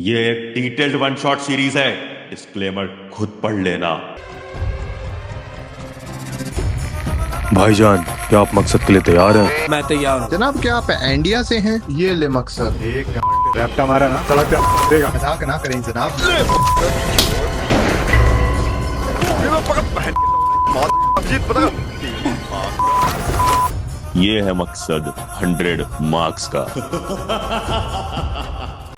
ये एक detailed one shot series है, डिस्क्लेमर खुद पढ़ लेना। भाईजान, क्या आप मकसद के लिए तैयार हैं? मैं तैयार हूँ जनाब। क्या आप इंडिया से हैं? ये ले मकसद एक रैप्टा मारा ना सड़क पे देगा। मजाक ना करें जनाब। ये है मकसद 100 मार्क्स का।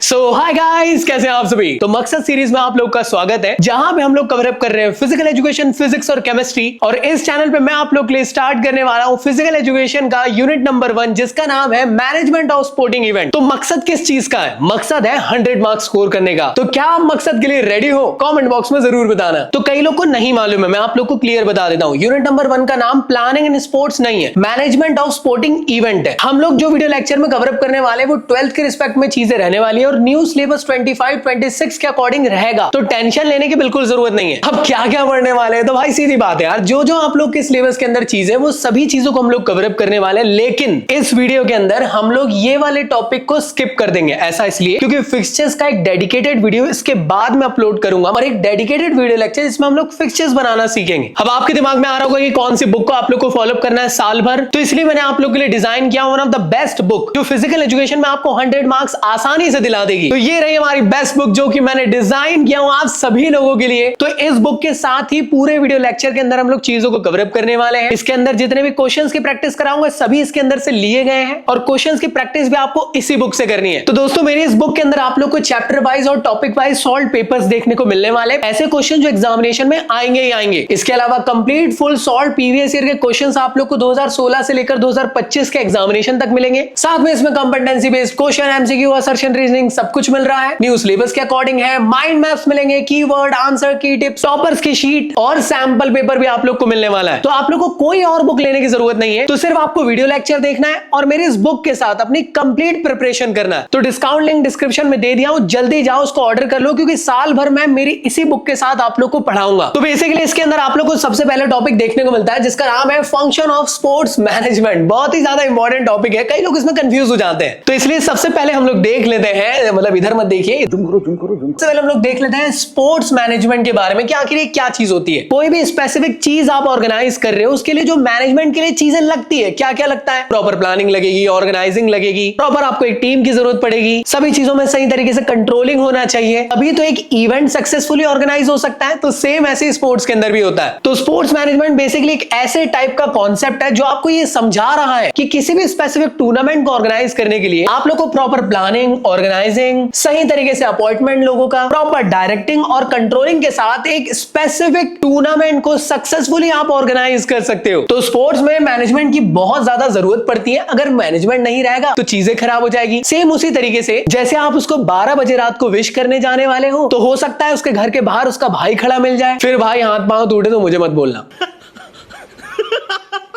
सो हाय गाइस, कैसे हैं आप सभी। तो मकसद सीरीज में आप लोग का स्वागत है, जहां पे हम लोग कवर अप कर रहे हैं फिजिकल एजुकेशन, फिजिक्स और केमिस्ट्री। और इस चैनल पे मैं आप लोग के लिए स्टार्ट करने वाला हूं फिजिकल एजुकेशन का यूनिट नंबर 1, जिसका नाम है मैनेजमेंट ऑफ स्पोर्टिंग इवेंट। तो मकसद किस चीज का है? मकसद है 100 मार्क्स स्कोर करने का। तो क्या आप मकसद के लिए रेडी हो? कॉमेंट बॉक्स में जरूर बताना। तो कई लोग को नहीं मालूम है, मैं आप लोग को क्लियर बता देता हूँ। यूनिट नंबर 1 का नाम प्लानिंग इन स्पोर्ट्स नहीं है, मैनेजमेंट ऑफ स्पोर्टिंग इवेंट है। हम लोग जो वीडियो लेक्चर में कवर अप करने वाले हैं वो 12th के रिस्पेक्ट में चीजें रहने वाली है और न्यू सिलेबस 25-26 के अकॉर्डिंग रहेगा। तो टेंशन लेने की बिल्कुल जरूरत नहीं है। अब क्या क्या पढ़ने वाले हैं, तो भाई सीधी बात है यार, जो जो आप लोग के सिलेबस के अंदर चीजें, वो सभी चीजों को हम लोग कवर अप करने वाले हैं। लेकिन इस वीडियो के अंदर हम लोग ये वाले टॉपिक को स्किप कर देंगे। ऐसा इसलिए क्योंकि फिक्सचर्स का एक डेडिकेटेड वीडियो इसके बाद में अपलोड करूंगा और एक डेडिकेटेड वीडियो लेक्चर जिसमें हम लोग फिक्सचर्स बनाना सीखेंगे। अब आपके दिमाग में आ रहा होगा कि कौन सी बुक को आप लोग को फॉलो करना है साल भर, तो इसलिए मैंने आप लोग के लिए डिजाइन किया one of the best book जो फिजिकल एजुकेशन में आपको 100 मार्क्स आसानी से दिला देगी। तो ये रही हमारी बेस्ट बुक जो कि मैंने डिजाइन किया हूं आप सभी लोगों के लिए। तो इस बुक के साथ ही पूरे वीडियो लेक्चर के अंदर हम लोग चीजों को कवर अप करने वाले हैं। इसके अंदर जितने भी क्वेश्चंस की प्रैक्टिस कराऊंगा सभी इसके अंदर से लिए गए हैं और क्वेश्चंस की प्रैक्टिस भी आपको इसी बुक से करनी है। तो दोस्तों, मेरी इस बुक के अंदर आप लोग को चैप्टर वाइज और टॉपिक वाइज सॉल्व पेपर्स देखने को मिलने वाले, ऐसे क्वेश्चन जो एग्जामिनेशन में आएंगे ही आएंगे। इसके अलावा complete full solve previous year के क्वेश्चंस आप लोग को 2016 से लेकर 2025 के एग्जामिनेशन तक मिलेंगे। साथ में इसमें competency based question, MCQ, assertion, reasoning सब कुछ मिल रहा है। न्यू सिलेबस के अकॉर्डिंग है, माइंड मैप्स मिलेंगे, कीवर्ड, आंसर की टिप्स, टॉपर्स की शीट और सैंपल पेपर भी आप लोग को मिलने वाला है। तो आप लोग को कोई और बुक लेने की जरूरत नहीं है, तो सिर्फ आपको वीडियो लेक्चर देखना है और मेरी इस बुक के साथ अपनी कंप्लीट प्रिपरेशन करना है। तो डिस्काउंट लिंक डिस्क्रिप्शन में दे दिया हूं, जल्दी जाओ उसको ऑर्डर कर लो, क्योंकि साल भर मैं मेरी इसी बुक के साथ आप लोग को पढ़ाऊंगा। तो बेसिकली इसके अंदर आप लोग को सबसे पहले टॉपिक देखने को मिलता है जिसका नाम है फंक्शन ऑफ स्पोर्ट्स मैनेजमेंट। बहुत ही ज्यादा इंपॉर्टेंट टॉपिक है, कई लोग इसमें कंफ्यूज हो जाते हैं। तो इसलिए सबसे पहले हम लोग देख लेते हैं, मतलब इधर मत देखिए, सबसे पहले हम लोग देख लेते हैं स्पोर्ट्स मैनेजमेंट के बारे में कि आखिर ये क्या चीज होती है। कोई भी स्पेसिफिक चीज आप ऑर्गेनाइज कर रहे हो, उसके लिए जो मैनेजमेंट के लिए चीजें लगती है, क्या क्या लगता है? प्रॉपर प्लानिंग लगेगी, ऑर्गेनाइजिंग लगेगी, प्रॉपर आपको एक टीम की जरूरत पड़ेगी, सभी चीजों में सही तरीके से कंट्रोलिंग होना चाहिए, तभी तो एक इवेंट सक्सेसफुली ऑर्गेनाइज हो सकता है। तो सेम ऐसे स्पोर्ट्स के अंदर भी होता है। तो स्पोर्ट्स मैनेजमेंट बेसिकली एक ऐसे टाइप का कॉन्सेप्ट है जो आपको ये समझा रहा है कि किसी भी स्पेसिफिक टूर्नामेंट को ऑर्गेनाइज करने के लिए आप लोग को प्रॉपर प्लानिंग, ऑर्गेनाइजिंग, सही तरीके से अपॉइंटमेंट लोगों का, प्रॉपर डायरेक्टिंग और कंट्रोलिंग के साथ एक स्पेसिफिक टूर्नामेंट को सक्सेसफुली आप ऑर्गेनाइज कर सकते हो। तो स्पोर्ट्स में मैनेजमेंट की बहुत ज्यादा जरूरत पड़ती है। अगर मैनेजमेंट नहीं रहेगा तो चीजें खराब हो जाएगी। सेम उसी तरीके से जैसे आप उसको 12 बजे रात को विश करने जाने वाले हो, तो हो सकता है उसके घर के बाहर उसका भाई खड़ा मिल जाए, फिर भाई हाथ पांव टूटे तो मुझे मत बोलना।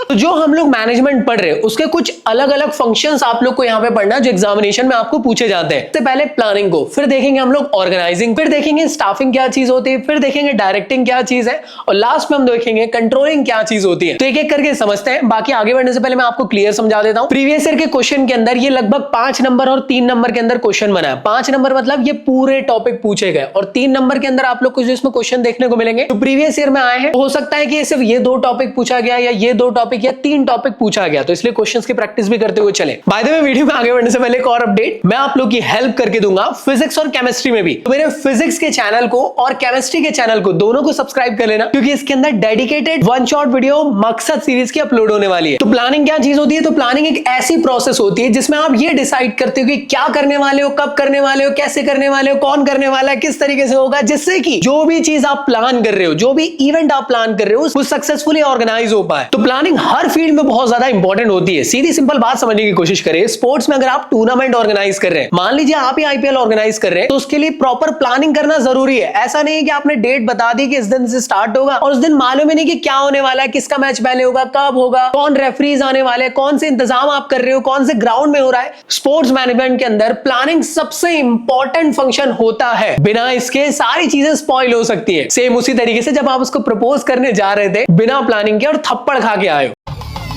तो जो हम लोग मैनेजमेंट पढ़ रहे हैं उसके कुछ अलग अलग फंक्शंस आप लोग को यहाँ पे पढ़ना जो एग्जामिनेशन में आपको पूछे जाते हैं। सबसे पहले प्लानिंग को, फिर देखेंगे हम लोग ऑर्गेनाइजिंग, फिर देखेंगे स्टाफिंग क्या चीज होती है, फिर देखेंगे डायरेक्टिंग क्या चीज है और लास्ट में हम देखेंगे कंट्रोलिंग क्या चीज होती है। तो एक एक करके समझते हैं। बाकी आगे बढ़ने से पहले मैं आपको क्लियर समझा देता हूँ। प्रीवियस ईयर के क्वेश्चन के अंदर ये लगभग 5 नंबर और 3 नंबर के अंदर क्वेश्चन बना है। 5 नंबर मतलब ये पूरे टॉपिक पूछे गए और 3 नंबर के अंदर आप लोग को जो इसमें क्वेश्चन देखने को मिलेंगे तो प्रीवियस ईयर में आए हैं। हो सकता है कि सिर्फ ये 2 टॉपिक पूछा गया या ये 2 टॉपिक या 3 टॉपिक पूछा गया, तो इसलिए क्वेश्चंस की प्रैक्टिस भी करते हुए चले। बाय द वे, वीडियो में आगे बढ़ने से पहले एक और अपडेट मैं आप लोग की हेल्प करके दूंगा फिजिक्स और केमिस्ट्री में भी। तो मेरे फिजिक्स के चैनल को और केमिस्ट्री के चैनल को दोनों को सब्सक्राइब कर लेना, क्योंकि इसके अंदर डेडिकेटेड वन शॉट वीडियो मकसद सीरीज की अपलोड होने वाली है। तो प्लानिंग क्या चीज होती है? तो प्लानिंग एक ऐसी प्रोसेस होती है जिसमें आप ये डिसाइड करते हो कि क्या करने वाले हो, कब करने वाले हो, कैसे करने वाले हो, कौन करने वाला है, किस तरीके से होगा, जिससे कि जो भी चीज आप प्लान कर रहे हो, जो भी इवेंट आप प्लान कर रहे हो, वो सक्सेसफुली ऑर्गेनाइज हो पाए। तो प्लानिंग हर फील्ड में बहुत ज्यादा इंपॉर्टेंट होती है। सीधी सिंपल बात समझने की कोशिश करें। स्पोर्ट्स में अगर आप टूर्नामेंट ऑर्गेनाइज कर रहे हैं, मान लीजिए आप ही आईपीएल ऑर्गेनाइज कर रहे हैं, तो उसके लिए प्रॉपर प्लानिंग करना जरूरी है। ऐसा नहीं है कि आपने डेट बता दी कि इस दिन से स्टार्ट होगा और उस दिन मालूम ही नहीं कि क्या होने वाला है, किसका मैच पहले होगा, कब होगा, कौन रेफरीज आने वाले हैं, कौन से इंतजाम आप कर रहे हो, कौन से ग्राउंड में हो रहा है। स्पोर्ट्स मैनेजमेंट के अंदर प्लानिंग सबसे इंपॉर्टेंट फंक्शन होता है। बिना इसके सारी चीजें स्पॉइल हो सकती है। सेम उसी तरीके से जब आप उसको प्रपोज करने जा रहे थे बिना प्लानिंग के और थप्पड़ खा के आए हो।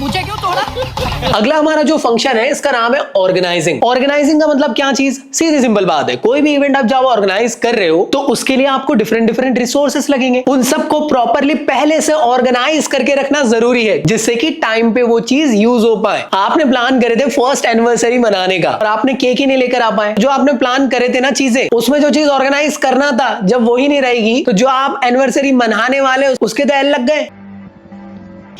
मुझे क्यों तोड़ा? अगला हमारा जो फंक्शन है इसका नाम है ऑर्गेनाइजिंग। ऑर्गेनाइजिंग का मतलब क्या चीज? सीधी सिंपल बात है, कोई भी इवेंट आप जब ऑर्गेनाइज कर रहे हो तो उसके लिए आपको डिफरेंट डिफरेंट रिसोर्सेस लगेंगे। उन सबको प्रॉपरली पहले से ऑर्गेनाइज करके रखना जरूरी है जिससे कि टाइम पे वो चीज यूज हो पाए। आपने प्लान करे थे फर्स्ट एनिवर्सरी मनाने का और आपने केक ही नहीं लेकर आ पाए। जो आपने प्लान करे थे ना चीजें, उसमें जो चीज ऑर्गेनाइज करना था जब वही नहीं रहेगी तो जो आप एनिवर्सरी मनाने वाले उसके तो एल लग गए।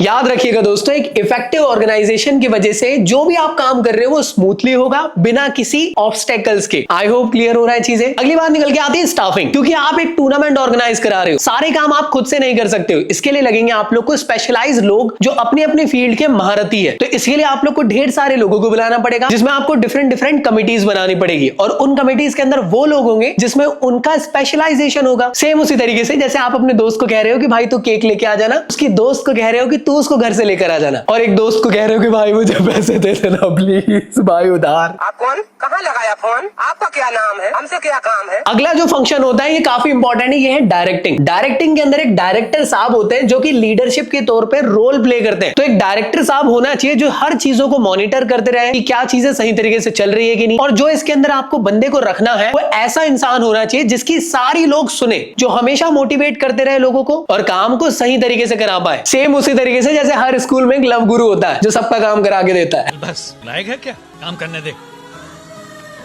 याद रखिएगा दोस्तों, एक इफेक्टिव ऑर्गेनाइजेशन की वजह से जो भी आप काम कर रहे हो वो स्मूथली होगा बिना किसी ऑब्स्टेकल्स के। आई होप क्लियर हो रहा है चीजें। अगली बात निकल के आती है स्टाफिंग। क्योंकि आप एक टूर्नामेंट ऑर्गेनाइज करा रहे हो, सारे काम आप खुद से नहीं कर सकते हो। इसके लिए लगेंगे आप लोग को स्पेशलाइज लोग जो अपनी अपनी फील्ड के महारथी है। तो इसके लिए आप लोग को ढेर सारे लोगों को बुलाना पड़ेगा जिसमें आपको डिफरेंट डिफरेंट कमिटीज बनानी पड़ेगी और उन कमिटीज के अंदर वो लोग होंगे जिसमें उनका स्पेशलाइजेशन होगा। सेम उसी तरीके से जैसे आप अपने दोस्त को कह रहे हो कि भाई तू केक लेके आ जाना, उसकी दोस्त को कह रहे हो कि तू उसको घर से लेकर आ जाना, और एक दोस्त को कह रहे हो कि भाई मुझे पैसे दे देना प्लीज भाई उधार। आप कौन? कहाँ लगाया फोन? आपका क्या नाम है? हमसे क्या काम है? अगला जो फंक्शन होता है ये काफी इंपॉर्टेंट है, ये है डायरेक्टिंग। डायरेक्टिंग के अंदर एक डायरेक्टर साहब होते हैं जो कि लीडरशिप के तौर पे रोल प्ले करते हैं। तो एक डायरेक्टर साहब होना चाहिए जो हर चीजों को मॉनिटर करते रहे कि क्या चीजें सही तरीके से चल रही है कि नहीं। और जो इसके अंदर आपको बंदे को रखना है वो ऐसा इंसान होना चाहिए जिसकी सारी लोग सुने, जो हमेशा मोटिवेट करते रहे लोगों को और काम को सही तरीके से करा पाए। सेम उसी तरीके से जैसे हर स्कूल में एक लव गुरु होता है जो सबका काम करा के देता है। बस लायक है क्या? काम करने दे।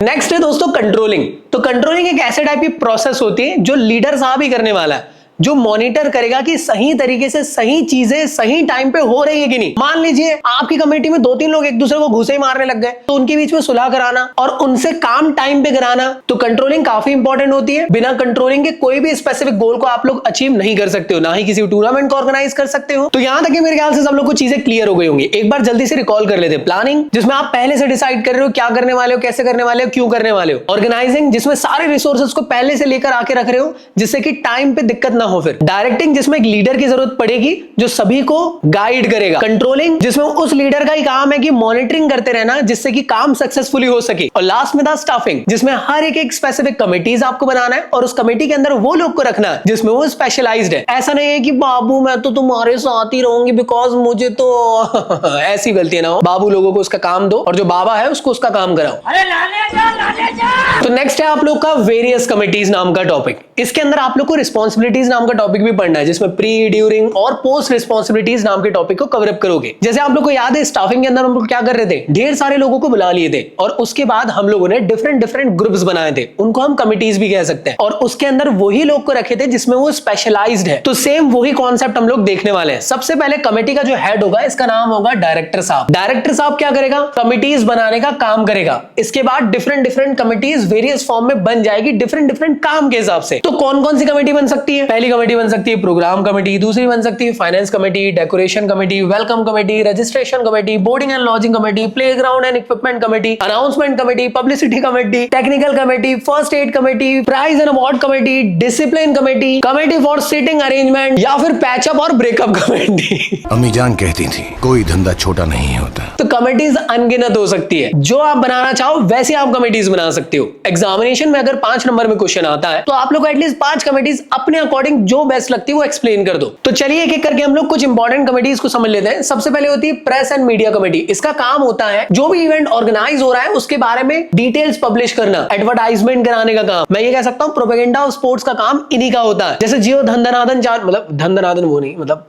नेक्स्ट है दोस्तों कंट्रोलिंग। तो कंट्रोलिंग एक ऐसे टाइप की प्रोसेस होती है जो लीडर साहब ही करने वाला है, जो मॉनिटर करेगा कि सही तरीके से सही चीजें सही टाइम पे हो रही है कि नहीं। मान लीजिए आपकी कमेटी में 2-3 लोग एक दूसरे को घुसे ही मारने लग गए, तो उनके बीच में सुलह कराना और उनसे काम टाइम पे कराना। तो कंट्रोलिंग काफी इंपॉर्टेंट होती है। बिना कंट्रोलिंग के कोई भी स्पेसिफिक गोल को आप लोग अचीव नहीं कर सकते हो, ना ही किसी टूर्नामेंट को ऑर्गेनाइज कर सकते हो। तो यहां तक कि मेरे ख्याल से सब लोग को चीजें क्लियर हो गई होंगी। एक बार जल्दी से रिकॉल कर लेते। प्लानिंग, जिसमें आप पहले से डिसाइड कर रहे हो क्या करने वाले हो, कैसे करने वाले हो, क्यों करने वाले हो। ऑर्गेनाइजिंग, जिसमें सारे रिसोर्सेज को पहले से लेकर आके रख रहे हो जिससे कि टाइम पे दिक्कत ना हो। फिर डायरेक्टिंग, जिसमें एक लीडर की जरूरत पड़ेगी जो सभी को गाइड करेगा। कंट्रोलिंग, जिसमें उस लीडर का ही काम है कि मॉनिटरिंग करते रहना जिससे कि काम सक्सेसफुली हो सके। और लास्ट में था स्टाफिंग, जिसमें हर एक स्पेसिफिक कमिटीज आपको बनाना है और उस कमेटी के अंदर वो लोग को रखना है जिसमें वो स्पेशलाइज्ड है। ऐसा नहीं है कि बाबू मैं तो तुम्हारे साथ ही रहूंगी बिकॉज मुझे तो ऐसी गलती ना हो। बाबू लोगों को उसका काम दो और जो बाबा है उसको उसका काम कराओ। अरे लाने जा। तो नेक्स्ट है आप लोग का वेरियस कमिटीज नाम का टॉपिक। इसके अंदर आप लोग को रिस्पॉन्सिबिलिटीज नाम का टॉपिक भी पढ़ना है जिसमें प्री, ड्यूरिंग और पोस्ट रिस्पॉन्सिबिलिटीज नाम के टॉपिक को कवर अप करोगे। जैसे आप लोग को याद है स्टाफिंग के अंदर हम लोग क्या कर रहे थे, ढेर सारे लोगों को बुला लिए थे और उसके बाद हम लोगों ने डिफरेंट डिफरेंट ग्रुप्स बनाए थे, उनको हम कमिटीज भी कह सकते हैं। और उसके अंदर वही लोग को रखे थे जिसमें वो स्पेशलाइज्ड है। तो सेम वही कॉन्सेप्ट हम लोग देखने वाले हैं। सबसे पहले कमेटी का जो हेड होगा इसका नाम होगा डायरेक्टर साहब। डायरेक्टर साहब क्या करेगा, कमिटीज बनाने का काम करेगा। इसके बाद different different committees various form में बन जाएगी डिफरेंट डिफरेंट काम के हिसाब से। तो कौन कौन सी कमेटी बन सकती है? पहली कमेटी बन सकती है प्रोग्राम कमेटी, दूसरी बन सकती है finance committee, decoration committee, welcome committee, registration committee, boarding and lodging committee, playground and equipment committee, announcement committee, publicity committee, technical committee, first aid committee, prize and award committee, discipline committee, committee for seating arrangement या फिर patch up और breakup committee. अम्मी जान कहती थी कोई धंधा छोटा नहीं होता। तो कमेटीज अनगिनत हो सकती है, जो आप बनाना चाहो वैसे आप कमेटीज बना सकते हो। एग्जामिनेशन में अगर 5 नंबर में क्वेश्चन आता है तो आप लोग एटलीस्ट 5 कमेटीज अपने अकॉर्डिंग जो बेस्ट लगती है वो एक्सप्लेन कर दो। तो चलिए एक एक करके हम लोग कुछ इंपॉर्टेंट कमेटीज को समझ लेते हैं। सबसे पहले होती है प्रेस एंड मीडिया कमेटी। इसका काम होता है जो भी इवेंट ऑर्गेनाइज हो रहा है उसके बारे में डिटेल्स पब्लिश करना, एडवर्टाइजमेंट कराने का काम। मैं ये कह सकता हूँ प्रोपेगेंडा ऑफ स्पोर्ट्स का काम इन्हीं का होता है। जैसे जियो धंधनादन मतलब धंधनादन वो नहीं, मतलब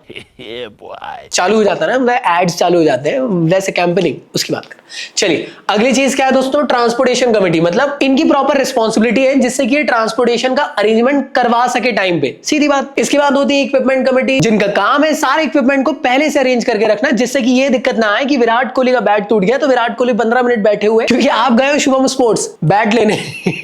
चालू हो जाता है ना, मतलब एड्स चालू हो जाते हैं, वैसे कैंपेनिंग उसकी बात कर। चलिए अगली चीज क्या है दोस्तों, ट्रांसपोर्टेशन कमेटी। मतलब इनकी प्रॉपर रिस्पॉन्सिबिलिटी है जिससे कि ट्रांसपोर्टेशन का अरेंजमेंट करवा सके टाइम पे, सीधी बात। इसके बाद होती है इक्विपमेंट कमेटी, जिनका काम है सारे इक्विपमेंट को पहले से अरेंज करके रखना जिससे कि ये दिक्कत ना आए कि विराट कोहली का बैट टूट गया तो विराट कोहली 15 मिनट बैठे हुए क्योंकि आप गए हो शुभम स्पोर्ट्स बैट लेने।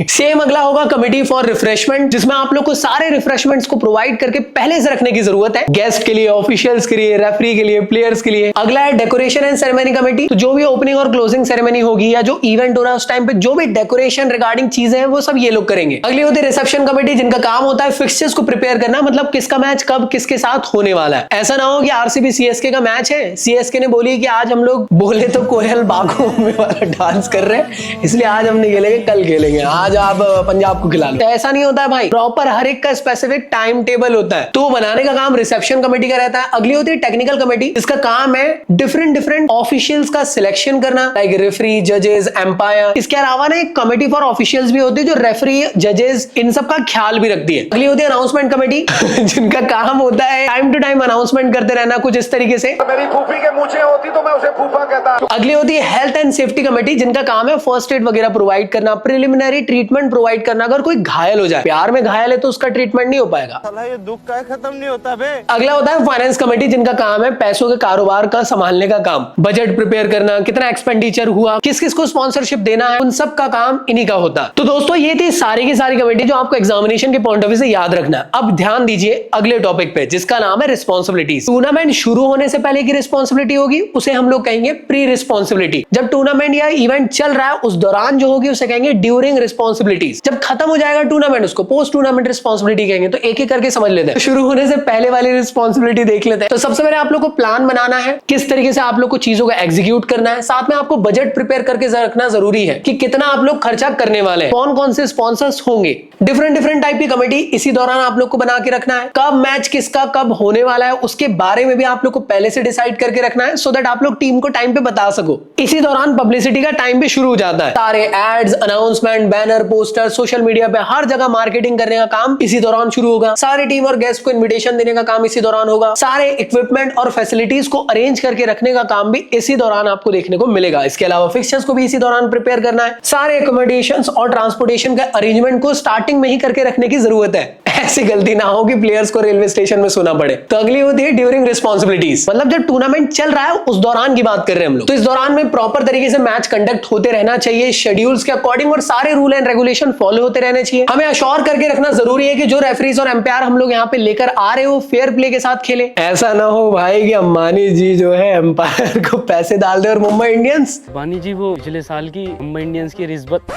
सेम अगला होगा कमेटी फॉर रिफ्रेशमेंट, जिसमें आप लोग को सारे रिफ्रेशमेंट्स को प्रोवाइड करके पहले से रखने की जरूरत है, गेस्ट के लिए, ऑफिशियल्स के लिए, रेफरी के लिए, प्लेयर्स के लिए। अगला है डेकोरेशन एंड सेरेमनी कमेटी। तो जो भी ओपनिंग और क्लोजिंग सेरेमनी होगी या जो इवेंट हो रहा है उस टाइम पे जो भी डेकोरेशन रिगार्डिंग चीजें हैं वो सब ये लोग करेंगे। अगली होती है रिसेप्शन कमेटी, जिनका काम होता है फिक्सचर्स को प्रिपेयर प्रिपेयर करना, मतलब किसका मैच कब किसके साथ होने वाला है। ऐसा ना हो कि आरसीबी सीएसके का मैच है, सीएसके ने बोली कि आज हम लोग बोले तो कोयल बागों में वाला डांस कर रहे हैं, इसलिए आज हम नहीं खेलेंगे, कल खेलेंगे, आज आप पंजाब को खिला लो। तो ऐसा नहीं होता है भाई, प्रॉपर हर एक का स्पेसिफिक टाइम टेबल होता है। तो बनाने का काम रिसेप्शन कमेटी का रहता है। अगली होती है टेक्निकल कमेटी, इसका काम है डिफरेंट ऑफिशियल्स का सिलेक्शन करना, लाइक रेफरी, जजेस, एम्पायर। इसके अलावा ना एक कमेटी फॉर ऑफिशियल्स भी होती है जो रेफरी, जजेस इन सब का ख्याल भी रखती है। अगली होती है अनाउंसमेंट कमेटी जिनका काम होता है टाइम टू टाइम अनाउंसमेंट करते रहना, कुछ इस तरीके से। मेरी फूफी के मूछें होती तो मैं उसे फूफा कहता। अगली होती है हेल्थ एंड सेफ्टी कमेटी, जिनका काम है फर्स्ट एड वगैरह प्रोवाइड करना, प्रिलिमिनरी ट्रीटमेंट प्रोवाइड करना। अगर कोई घायल हो जाए, प्यार में घायल है तो उसका ट्रीटमेंट नहीं हो पाएगा, ये दुख का खत्म नहीं होता बे। अगला होता है फाइनेंस कमेटी, जिनका काम है पैसों के कारोबार का संभालने का काम, बजट प्रिपेयर करना, कितना एक्सपेंडिचर हुआ, किस किस को स्पॉन्सरशिप देना है, उन सब का काम इन्हीं का होता है। तो दोस्तों ये थी सारी की सारी कमेटी जो आपको एग्जामिनेशन के पॉइंट ऑफ व्यू से याद रखना है। अब ध्यान दीजिए अगले टॉपिक पे, जिसका नाम है रिस्पॉन्सिबिलिटीज। टूर्नामेंट शुरू होने से पहले की रिस्पॉन्सिबिलिटी होगी, उसे हम लोग कहेंगे प्री रिस्पॉन्सिबिलिटी। जब टूर्नामेंट या इवेंट चल रहा है उस दौरान जो होगी उसे कहेंगे ड्यूरिंग रिस्पॉन्सिबिलिटीज। जब खत्म हो जाएगा टूर्नामेंट उसको पोस्ट टूर्नामेंट रिस्पॉन्सिबिलिटी कहेंगे। तो एक एक करके समझ लेते हैं। शुरू होने से पहले वाली रिस्पॉन्सिबिलिटी देख लेते हैं। तो सबसे पहले आप लोग को प्लान बनाना है, किस तरीके से आप लोग को चीजों को एग्जीक्यूट करना है। साथ में आपको बजट प्रिपेयर करके रखना जरूरी है कि कितना आप लोग खर्चा करने वाले हैं, कौन कौन से स्पॉन्सर्स होंगे। डिफरेंट टाइप की कमेटी इसी दौरान आप लोग को बना के रखना है। कब मैच किसका कब होने वाला है उसके बारे में भी आप लोग को पहले से डिसाइड करके रखना है, सो दैट आप लोग टीम को टाइम पे बता सको। इसी दौरान पब्लिसिटी का टाइम भी शुरू हो जाता है। सारे ads, announcement, banner, poster, social media पे हर जगह मार्केटिंग करने का काम इसी दौरान शुरू होगा। सारे टीम और गेस्ट को इन्विटेशन देने का काम इसी दौरान होगा। सारे इक्विपमेंट और फैसिलिटीज को अरेंज करके रखने का काम भी इसी दौरान आपको देखने को मिलेगा। इसके अलावा फिक्सचर्स को भी इसी दौरान प्रिपेयर करना है। सारे एकोमोडेशंस और ट्रांसपोर्टेशन का अरेंजमेंट को स्टार्टिंग में ही करके रखने की जरूरत है, ऐसी गलती ना हो कि प्लेयर्स को रेलवे स्टेशन में सोना पड़े। तो अगली होती है ड्यूरिंग रिस्पॉन्सिबिलिटीज, मतलब जब टूर्नामेंट चल रहा है उस दौरान की बात कर रहे हैं हम लोग। तो इस दौरान में प्रॉपर तरीके से मैच कंडक्ट होते रहना चाहिए शेड्यूल्स के अकॉर्डिंग, और सारे रूल एंड रेगुलेशन फॉलो होते रहने चाहिए। हमें अश्योर करके रखना जरूरी है कि जो रेफरीज और एम्पायर हम लोग यहाँ पे लेकर आ रहे हो फेयर प्ले के साथ खेले। ऐसा ना हो भाई कि अंबानी जी जो है एम्पायर को पैसे डाल दे और मुंबई इंडियंस अंबानी जी वो पिछले साल की मुंबई इंडियंस की रिश्वत।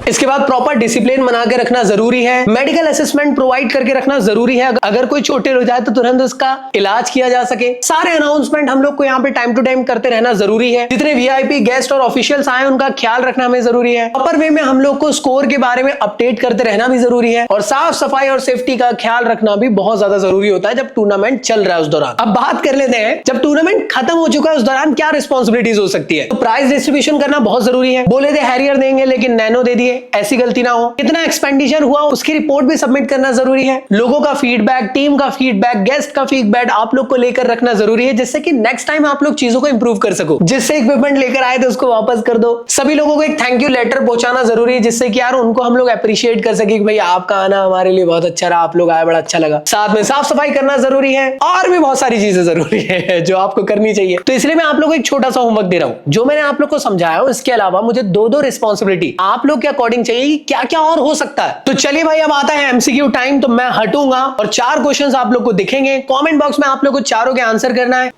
इसके बाद प्रॉपर डिसिप्लिन बना के रखना जरूरी है। मेडिकल असेसमेंट प्रोवाइड करके रखना जरूरी है, अगर कोई चोटिल हो जाए तो तुरंत उसका इलाज किया जा सके। सारे अनाउंसमेंट हम लोग को यहाँ पे टाइम टू टाइम करते रहना जरूरी है। जितने वीआईपी गेस्ट और ऑफिशियल्स आए उनका ख्याल रखना हमें जरूरी है। प्रॉपर वे में हम लोग को स्कोर के बारे में अपडेट करते रहना भी जरूरी है, और साफ सफाई और सेफ्टी का ख्याल रखना भी बहुत ज्यादा जरूरी होता है जब टूर्नामेंट चल रहा है उस दौरान। अब बात कर लेते हैं जब टूर्नामेंट खत्म हो चुका है उस दौरान क्या रिस्पॉन्सिबिलिटीज हो सकती है। तो प्राइज डिस्ट्रीब्यूशन करना बहुत जरूरी है। बोले थे हैरियर देंगे लेकिन नैनो दे दिए, ऐसी गलती ना हो। कितना एक्सपेंडिचर हुआ उसकी रिपोर्ट भी सबमिट करना जरूरी है। लोगों का फीडबैक, टीम का फीडबैक, गेस्ट का फीडबैक आप लोग को लेकर रखना जरूरी है, जिससे कि नेक्स्ट टाइम आप लोग चीजों को इंप्रूव कर सको। जिससे इक्विपमेंट लेकर आए थे उसको वापस कर दो। सभी लोगों को एक थैंक यू लेटर पहुंचाना जरूरी है, जिससे कि यार उनको हम लोग अप्रिशिएट कर सके कि भाई आपका आना हमारे लिए बहुत अच्छा रहा, आप लोग आए बड़ा अच्छा लगा। साथ में साफ सफाई करना जरूरी है, और भी बहुत सारी चीजें जरूरी है जो आपको करनी चाहिए। तो इसलिए मैं आप लोग को एक छोटा सा होमवर्क दे रहा हूं, जो मैंने आप लोग को समझाया हूं। इसके अलावा मुझे दो रिस्पॉन्सिबिलिटी आप लोग के अकॉर्डिंग चाहिए, क्या क्या और हो सकता है। तो चलिए भाई अब आता है एमसीक्यू टाइम। तो मैं हटूंगा और 4 क्वेश्चंस आप लोग को दिखेंगे। कमेंट बॉक्स में आप लोग को चारों के आंसर करना है।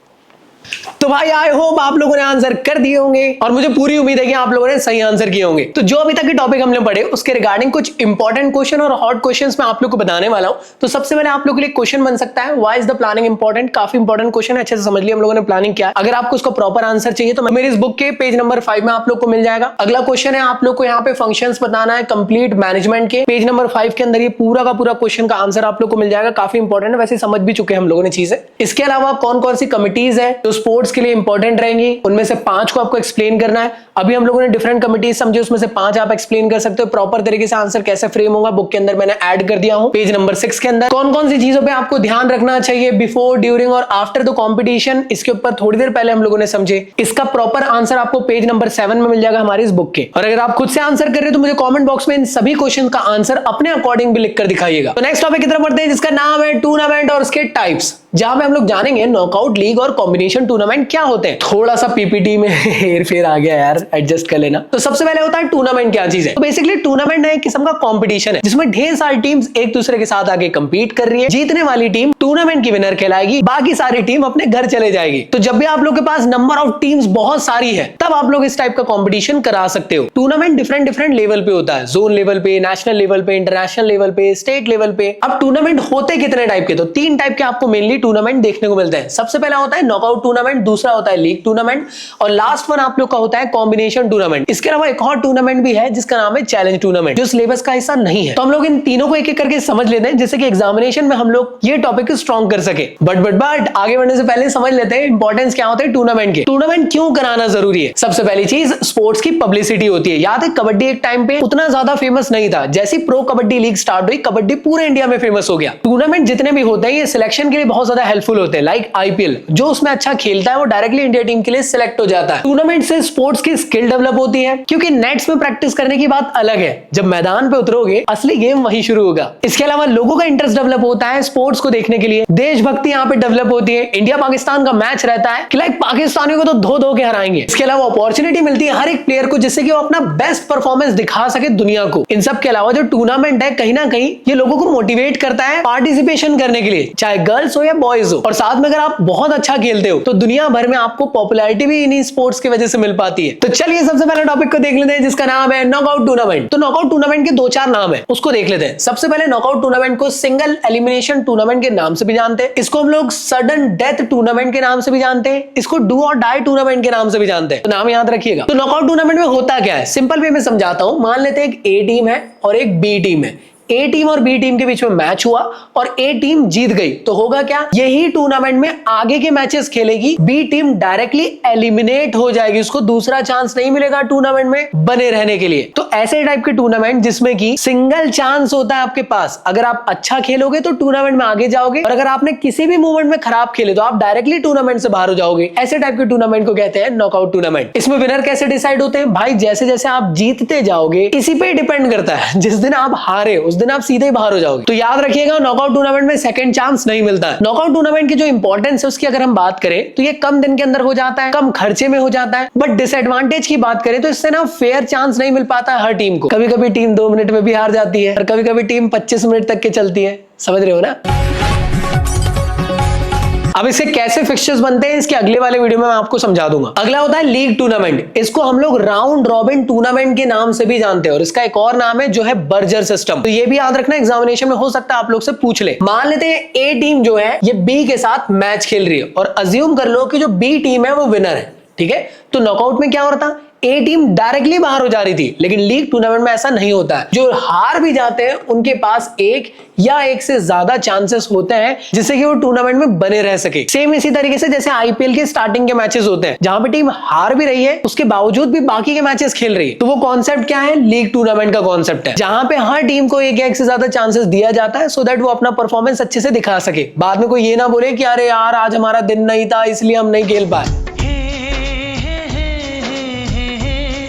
तो भाई आई होप आप लोगों ने आंसर कर दिए होंगे, और मुझे पूरी उम्मीद है कि आप लोगों ने सही आंसर किए होंगे। तो जो अभी तक के टॉपिक हमने पढ़े उसके रिगार्डिंग कुछ इंपॉर्टेंट क्वेश्चन और हॉट क्वेश्चंस मैं आप लोग को बताने वाला हूं। तो सबसे पहले आप लोगों के लिए क्वेश्चन बन सकता है, why is the planning important. काफी इंपॉर्टेंट क्वेश्चन है, अच्छे से समझ लिया हम लोगों ने प्लानिंग क्या है। अगर आपको उसका प्रॉपर आंसर चाहिए तो मेरी इस बुक के पेज नंबर 5 में आप लोग को मिल जाएगा। अगला क्वेश्चन है आप लोग को यहाँ पे फंक्शंस बताना है कंप्लीट मैनेजमेंट के। पेज नंबर 5 के अंदर ये पूरा का पूरा क्वेश्चन का आंसर आप लोग को मिल जाएगा। काफी इंपॉर्टेंट है, वैसे समझ भी चुके हम लोगों ने चीजें। इसके अलावा कौन कौन सी कमिटीज है जो स्पोर्ट्स के लिए इंपॉर्टेंट रहेंगी, उनमें से 5 को आपको एक्सप्लेन करना है। अभी हम लोगों ने डिफरेंट कमिटीज समझे, उसमें से 5 आप एक्सप्लेन कर सकते हो। प्रॉपर तरीके से आंसर कैसे फ्रेम होगा बुक के अंदर मैंने ऐड कर दिया हूं पेज नंबर 6 के अंदर। कौन कौन सी चीजों पे आपको ध्यान रखना चाहिए बिफोर, ड्यूरिंग और आफ्टर द कंपटीशन, इसके ऊपर थोड़ी देर पहले हम लोगों ने समझे। इसका प्रॉपर आंसर आपको पेज नंबर 7 में मिल जाएगा हमारी इस बुक के। और अगर आप खुद से आंसर कर रहे हो तो मुझे कमेंट बॉक्स में इन सभी क्वेश्चन का आंसर अपने अकॉर्डिंग भी लिखकर दिखाइएगा। तो नेक्स्ट टॉपिक की तरफ बढ़ते हैं, जिसका नाम है टूर्नामेंट और उसके टाइप्स। जहां पे हम लोग जानेंगे नॉकआउट लीग और कॉम्बिनेशन टूर्नामेंट क्या होते हैं। थोड़ा सा पीपीटी में हेरफेर आ गया यार, एडजस्ट कर लेना। तो सबसे पहले होता है टूर्नामेंट क्या चीज है। तो बेसिकली टूर्नामेंट एक किस्म का कंपटीशन है जिसमें ढेर सारी टीम्स एक दूसरे के साथ आके कंपीट कर रही है। जीतने वाली टीम टूर्नामेंट की विनर कहलाएगी, बाकी सारी टीम अपने घर चले जाएगी। तो जब भी आप लोग के पास नंबर ऑफ टीम्स बहुत सारी है तब आप लोग इस टाइप का कंपटीशन करा सकते हो। टूर्नामेंट डिफरेंट लेवल पे होता है, जोन लेवल पे, नेशनल लेवल पे, इंटरनेशनल लेवल पे, स्टेट लेवल पे। अब टूर्नामेंट होते कितने टाइप के, तो 3 टाइप के आपको मेनली टूर्नामेंट देखने को मिलते हैं। सबसे पहला होता है नॉकआउट टूर्नामेंट, दूसरा होता है लीग टूर्नामेंट और लास्ट वन आप लोग का होता है कॉम्बिनेशन टूर्नामेंट। इसके अलावा एक और टूर्नामेंट भी है जिसका नाम है चैलेंज टूर्नामेंट, जो सिलेबस का हिस्सा नहीं है। तो हम लोग इन तीनों को एक एक करके समझ लेते हैं जिससे कि एग्जामिनेशन में हम लोग ये टॉपिक स्ट्रॉन्ग कर सके। बट आगे बढ़ने से पहले समझ लेते हैं इंपॉर्टेंस क्या होता है टूर्नामेंट के। टूर्नामेंट क्यों कराना जरूरी है। सबसे पहली चीज स्पोर्ट्स की पब्लिसिटी होती है। याद है कबड्डी एक टाइम पे उतना ज्यादा फेमस नहीं था, जैसी प्रो कबड्डी लीग स्टार्ट हुई कबड्डी पूरे इंडिया में फेमस हो गया। टूर्नामेंट जितने भी होते हैं ये सिलेक्शन के लिए बहुत ज्यादा हेल्पफुल होते हैं। लाइक आईपीएल, जो उसमें अच्छा खेलता है वो डायरेक्टली इंडिया टीम के लिए सिलेक्ट हो जाता है। टूर्नामेंट से स्पोर्ट्स की स्किल डेवलप होती है, क्योंकि नेट्स में प्रैक्टिस करने की बात अलग है, जब मैदान पे उतरोगे असली गेम वहीं शुरू होगा। इसके अलावा लोगों का इंटरेस्ट डेवलप होता है स्पोर्ट्स को देखने के लिए, देशभक्ति यहाँ पे डेवलप होती है। इंडिया पाकिस्तान का मैच रहता है कि लाइक पाकिस्तानियों को तो धो के हराएंगे। इसके अलावा अपॉर्चुनिटी मिलती है हर एक प्लेयर को जिससे कि वो अपना बेस्ट परफॉर्मेंस दिखा सके दुनिया को। इन सब के अलावा जो टूर्नामेंट है कहीं ना कहीं ये लोगों को मोटिवेट करता है पार्टिसिपेशन करने के लिए, चाहे गर्ल्स हो या बॉयज हो। और साथ में अगर आप बहुत अच्छा खेलते हो तो दुनिया भर में आपको पॉपुलैरिटी भी इन्हीं स्पोर्ट्स की वजह से मिल पाती है। तो चलिए सबसे पहले टॉपिक को देख लेते हैं जिसका नाम है नॉकआउट टूर्नामेंट। तो नॉकआउट टूर्नामेंट के 2-4 नाम है, उसको देख लेते हैं। सबसे पहले नॉकआउट टूर्नामेंट को सिंगल एलिमिनेशन टूर्नामेंट के नाम से भी जानते हैं, इसको हम लोग सडन डेथ टूर्नामेंट के नाम से भी जानते हैं, इसको डू और डाई टूर्नामेंट के नाम से भी जानते हैं। तो नाम याद रखिएगा। तो नॉकआउट टूर्नामेंट में होता क्या है, सिंपल वे में समझाता हूं। मान लेते हैं एक ए टीम है और एक बी टीम है। ए टीम और बी टीम के बीच में मैच हुआ और ए टीम जीत गई, तो होगा क्या, यही टूर्नामेंट में आगे के मैचेस खेलेगी, बी टीम डायरेक्टली एलिमिनेट हो जाएगी, उसको दूसरा चांस नहीं मिलेगा टूर्नामेंट में बने रहने के लिए। तो ऐसे टाइप के टूर्नामेंट जिसमें कि सिंगल चांस होता है आपके पास, अगर आप अच्छा खेलोगे तो टूर्नामेंट में आगे जाओगे और अगर आपने किसी भी मूवमेंट में खराब खेले तो आप डायरेक्टली टूर्नामेंट से बाहर हो जाओगे। ऐसे टाइप के टूर्नामेंट को कहते हैं नॉकआउट टूर्नामेंट। इसमें विनर कैसे डिसाइड होते हैं भाई, जैसे जैसे आप जीतते जाओगे इसी पे डिपेंड करता है। जिस दिन आप हारे उस दिन आप सीधे बाहर हो जाओगे। तो याद रखिएगा नॉकआउट टूर्नामेंट में सेकंड चांस नहीं मिलता है। नॉकआउट टूर्नामेंट की जो इंपॉर्टेंस है उसकी अगर हम बात करें तो ये कम दिन के अंदर हो जाता है, कम खर्चे में हो जाता है। बट डिसएडवांटेज की बात करें तो इससे ना फेयर चांस नहीं मिल पाता है हर टीम को। कभी कभी टीम 2 मिनट में भी हार जाती है और कभी कभी टीम 25 मिनट तक के चलती है, समझ रहे हो ना। अब इसके कैसे फिक्सचर्स बनते हैं इसके अगले वाले वीडियो में मैं आपको समझा दूंगा। अगला होता है लीग टूर्नामेंट। इसको हम लोग राउंड रॉबिन टूर्नामेंट के नाम से भी जानते हैं और इसका एक और नाम है जो है बर्जर सिस्टम। तो ये भी याद रखना, एग्जामिनेशन में हो सकता है आप लोग से पूछ ले। मान लेते हैं ए टीम जो है ये बी के साथ मैच खेल रही है और अज्यूम कर लो कि जो बी टीम है वो विनर है, ठीक है। तो नॉकआउट में क्या हो रहा था, ए टीम डायरेक्टली बाहर हो जा रही थी, लेकिन लीग टूर्नामेंट में ऐसा नहीं होता है। जो हार भी जाते हैं उनके पास एक या एक से ज्यादा चांसेस होते हैं जिससे कि वो टूर्नामेंट में बने रह सके। सेम इसी तरीके से जैसे आईपीएल के स्टार्टिंग के मैचेस होते हैं जहां पे टीम हार भी रही है उसके बावजूद भी बाकी के मैचेस खेल रही है, तो वो कॉन्सेप्ट क्या है, लीग टूर्नामेंट का कॉन्सेप्ट है, जहां पे हर टीम को एक या एक से ज्यादा चांसेस दिया जाता है सो दैट वो अपना परफॉर्मेंस अच्छे से दिखा सके। बाद में कोई ये ना बोले कि अरे यार आज हमारा दिन नहीं था इसलिए हम नहीं खेल पाए।